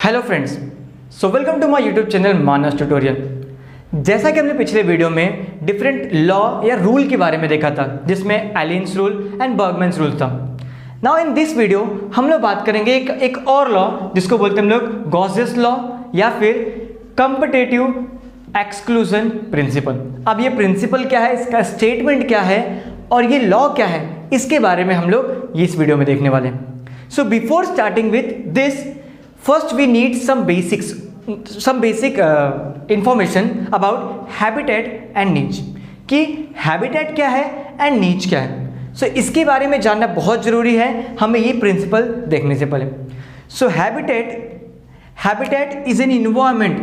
Hello friends, so welcome to my YouTube channel Manas tutorial. जैसा कि हमने पिछले वीडियो में डिफरेंट लॉ या रूल के बारे में देखा था, जिसमें एलियंस रूल एंड बर्गमैन्स रूल था। नाउ इन दिस वीडियो हम लोग बात करेंगे एक और लॉ जिसको बोलते हैं हम लोग गॉसेस लॉ या फिर कॉम्पिटिटिव एक्सक्लूजन प्रिंसिपल। अब ये प्रिंसिपल क्या है, इसका स्टेटमेंट क्या है और ये लॉ क्या है, इसके बारे में हम लोग इस वीडियो में देखने वाले हैं। So before starting with this, first we need some basic information about habitat and niche, कि habitat क्या है and niche क्या है। so इसके बारे में जानना बहुत ज़रूरी है हमें ये प्रिंसिपल देखने से पहले। so habitat is an environment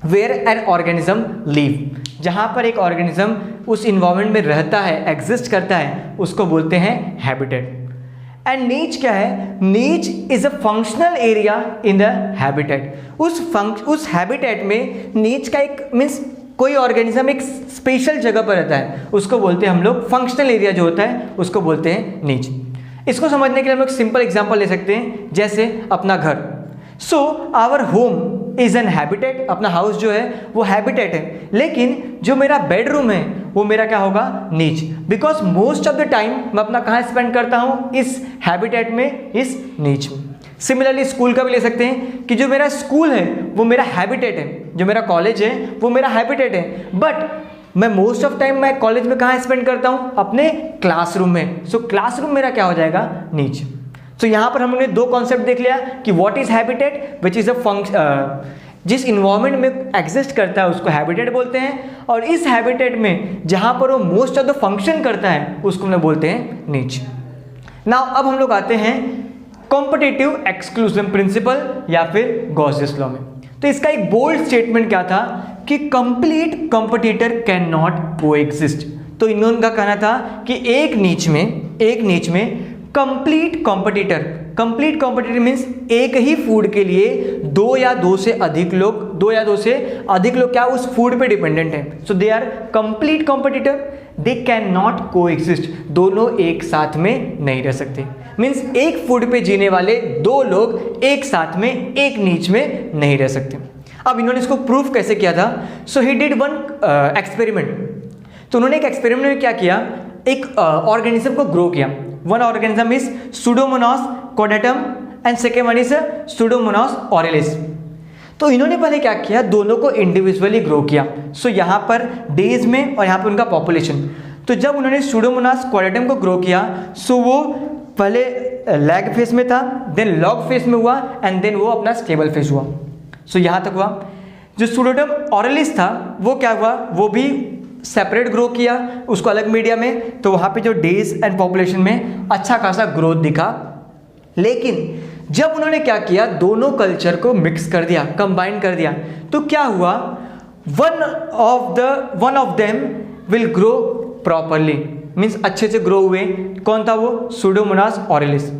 where an organism live, जहाँ पर एक ऑर्गेनिज्म उस इन्वायरमेंट में रहता है, एग्जिस्ट करता है, उसको बोलते हैं हैबिटेट। एंड नीच क्या है? नीच is a functional area in the habitat. उस हैबिटेट में नीच का एक मीन्स कोई ऑर्गेनिज्म एक स्पेशल जगह पर रहता है, उसको बोलते हैं हम लोग फंक्शनल एरिया जो होता है उसको बोलते हैं नीच। इसको समझने के लिए हम लोग सिंपल एग्जांपल ले सकते हैं, जैसे अपना घर। So our home is an habitat, अपना हाउस जो है वो हैबिटेट है, लेकिन जो मेरा बेडरूम है वो मेरा क्या होगा? नीच। Because most of the time मैं अपना कहाँ स्पेंड करता हूँ? इस हैबिटेट में, इस नीच में। सिमिलरली स्कूल का भी ले सकते हैं कि जो मेरा स्कूल है वो मेरा हैबिटेट है, जो मेरा कॉलेज है वो मेरा हैबिटेट है, बट मैं मोस्ट ऑफ टाइम मैं कॉलेज में कहाँ स्पेंड करता हूँ? अपने क्लासरूम में। सो क्लासरूम मेरा क्या हो जाएगा? नीच। तो यहाँ पर हमने दो कॉन्सेप्ट देख लिया कि what is habitat, which is a function, जिस इन्वायरमेंट में एग्जिस्ट करता है उसको हैबिटेट बोलते हैं, और इस हैबिटेट में जहाँ पर वो मोस्ट ऑफ द फंक्शन करता है उसको हम बोलते हैं नीच। नाउ अब हम लोग आते हैं कॉम्पिटिटिव एक्सक्लूजन प्रिंसिपल या फिर गॉसेस लॉ में। तो इसका एक बोल्ड स्टेटमेंट क्या था कि complete competitor can not coexist. तो इन्होंने का कहना था कि एक नीच में कंप्लीट कॉम्पिटिटर मीन्स एक ही फूड के लिए दो या दो से अधिक लोग क्या उस फूड पे डिपेंडेंट हैं। So they are complete competitor, they can not coexist, दोनों एक साथ में नहीं रह सकते। मीन्स एक फूड पे जीने वाले दो लोग एक साथ में एक नीच में नहीं रह सकते। अब इन्होंने इसको प्रूफ कैसे किया था? सो ही डिड वन एक्सपेरिमेंट। तो उन्होंने एक एक्सपेरिमेंट में क्या किया, एक ऑर्गेनिज्म को ग्रो किया। One organism is Pseudomonas caudatum and second one is Pseudomonas aurelia. तो इन्होंने पहले क्या किया, दोनों को इंडिविजुअली ग्रो किया। सो यहाँ पर डेज में और यहाँ पर उनका पॉपुलेशन। तो जब उन्होंने सुडोमोनास कॉर्डेटम को ग्रो किया, सो वो पहले लैग फेस में था, देन लॉग फेस में हुआ एंड देन वो अपना स्टेबल फेस हुआ। सो यहाँ तक हुआ। जो सुडोमोनास ऑरेलिस था वो क्या हुआ, वो भी सेपरेट ग्रो किया, उसको अलग मीडिया में, तो वहाँ पे जो डेज एंड पॉपुलेशन में अच्छा खासा ग्रोथ दिखा। लेकिन जब उन्होंने क्या किया, दोनों कल्चर को मिक्स कर दिया, कंबाइन कर दिया, तो क्या हुआ, one of them will grow properly, means अच्छे से ग्रो हुए। कौन था वो? सुडोमोनास ऑरेलिस।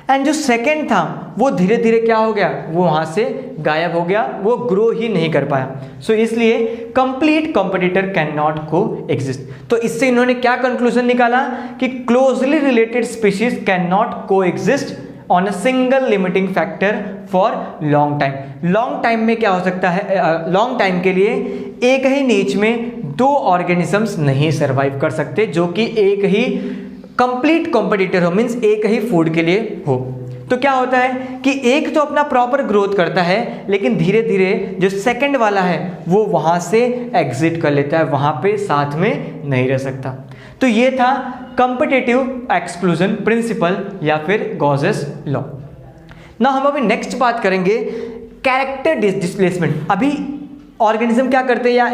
एंड जो सेकेंड था वो धीरे धीरे क्या हो गया, वो वहाँ से गायब हो गया, वो ग्रो ही नहीं कर पाया। सो इसलिए complete competitor can not coexist. तो इससे इन्होंने क्या कंक्लूजन निकाला कि closely related species can not coexist on a single limiting factor for long time. Long time में क्या हो सकता है, लॉन्ग टाइम के लिए एक ही नीच में दो ऑर्गेनिजम्स नहीं सर्वाइव कर सकते जो कि एक ही कंप्लीट कॉम्पिटिटर हो, मीन्स एक ही फूड के लिए हो। तो क्या होता है कि एक तो अपना प्रॉपर ग्रोथ करता है, लेकिन धीरे धीरे जो सेकंड वाला है वो वहाँ से एग्जिट कर लेता है, वहाँ पे साथ में नहीं रह सकता। तो ये था कॉम्पिटिटिव एक्सक्लूजन प्रिंसिपल या फिर गॉसेस लॉ। ना हम अभी नेक्स्ट बात करेंगे कैरेक्टर डिस्प्लेसमेंट। अभी ऑर्गेनिज्म क्या करते हैं या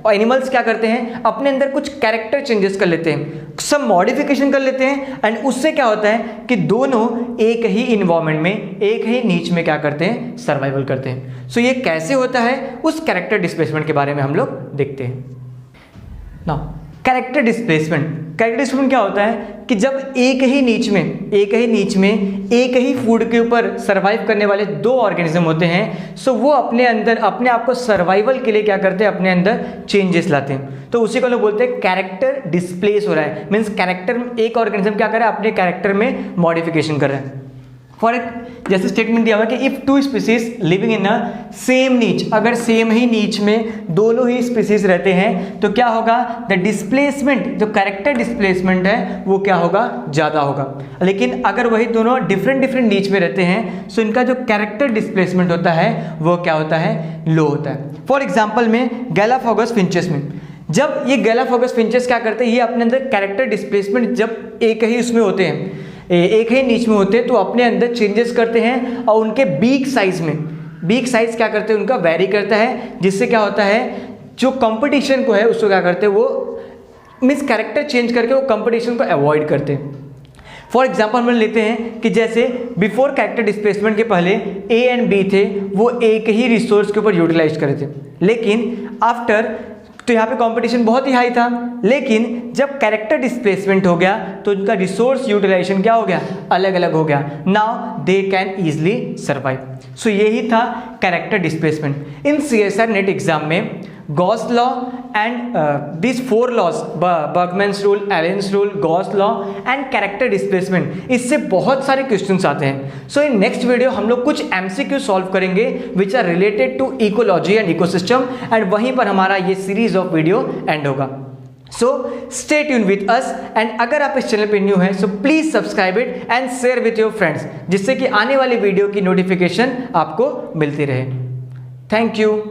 एनिमल्स क्या करते हैं, अपने अंदर कुछ कैरेक्टर चेंजेस कर लेते हैं, सब मॉडिफिकेशन कर लेते हैं, एंड उससे क्या होता है कि दोनों एक ही इन्वायरमेंट में, एक ही नीच में क्या करते हैं, सर्वाइवल करते हैं। सो ये कैसे होता है, उस कैरेक्टर डिस्प्लेसमेंट के बारे में हम लोग देखते हैं। ना कैरेक्टर डिस्प्लेसमेंट क्या होता है कि जब एक ही नीच में एक ही फूड के ऊपर सर्वाइव करने वाले दो ऑर्गेनिज्म होते हैं, सो वो अपने अंदर अपने आप को सर्वाइवल के लिए क्या करते हैं, अपने अंदर चेंजेस लाते हैं। तो उसी को लोग बोलते हैं कैरेक्टर डिस्प्लेस हो रहा है, मीन्स कैरेक्टर, एक ऑर्गेनिज्म क्या कर रहा है, अपने कैरेक्टर में मॉडिफिकेशन कर रहा है। फॉर जैसे स्टेटमेंट दिया हुआ कि if two species living in a same नीच, अगर सेम ही नीच में दोनों ही स्पीसीज रहते हैं तो क्या होगा, द डिस्प्लेसमेंट, जो कैरेक्टर डिस्प्लेसमेंट है वो क्या होगा, ज़्यादा होगा। लेकिन अगर वही दोनों डिफरेंट नीच में रहते हैं तो इनका जो कैरेक्टर डिस्प्लेसमेंट होता है वो क्या होता है, लो होता है। फॉर एग्जाम्पल में गैलापागोस फिंचेस में, जब ये गैलापागोस फिंचेस क्या करते हैं, ये अपने अंदर कैरेक्टर डिस्प्लेसमेंट जब एक ही उसमें होते हैं, एक ही नीच में होते हैं, तो अपने अंदर चेंजेस करते हैं और उनके बीक साइज में, बीक साइज क्या करते हैं, उनका वेरी करता है, जिससे क्या होता है जो कंपटीशन को है उसको क्या करते हैं, वो मीन्स कैरेक्टर चेंज करके वो कंपटीशन को अवॉइड करते हैं। फॉर एग्जाम्पल हम लेते हैं कि जैसे बिफोर कैरेक्टर डिस्प्लेसमेंट के पहले ए एंड बी थे, वो एक ही रिसोर्स के ऊपर यूटिलाइज करे थे, लेकिन आफ्टर तो यहाँ पे कंपटीशन बहुत ही हाई था, लेकिन जब कैरेक्टर डिस्प्लेसमेंट हो गया तो उनका रिसोर्स यूटिलाइजेशन क्या हो गया, अलग अलग हो गया। Now they can easily survive. So यही था कैरेक्टर डिस्प्लेसमेंट। इन CSIR नेट एग्जाम में Gause law and this 4 laws, Bergmann's rule, Allen's rule, Gause law and character displacement, इससे बहुत सारे क्वेश्चंस आते हैं। सो इन नेक्स्ट वीडियो हम लोग कुछ MCQ सॉल्व करेंगे which are related to ecology and ecosystem, and वहीं पर हमारा ये सीरीज ऑफ वीडियो एंड होगा। So stay tune with us, and अगर आप इस चैनल पे न्यू हैं so please subscribe it and share with your friends, जिससे कि आने वाली वीडियो की नोटिफिकेशन आपको मिलती रहे। Thank you.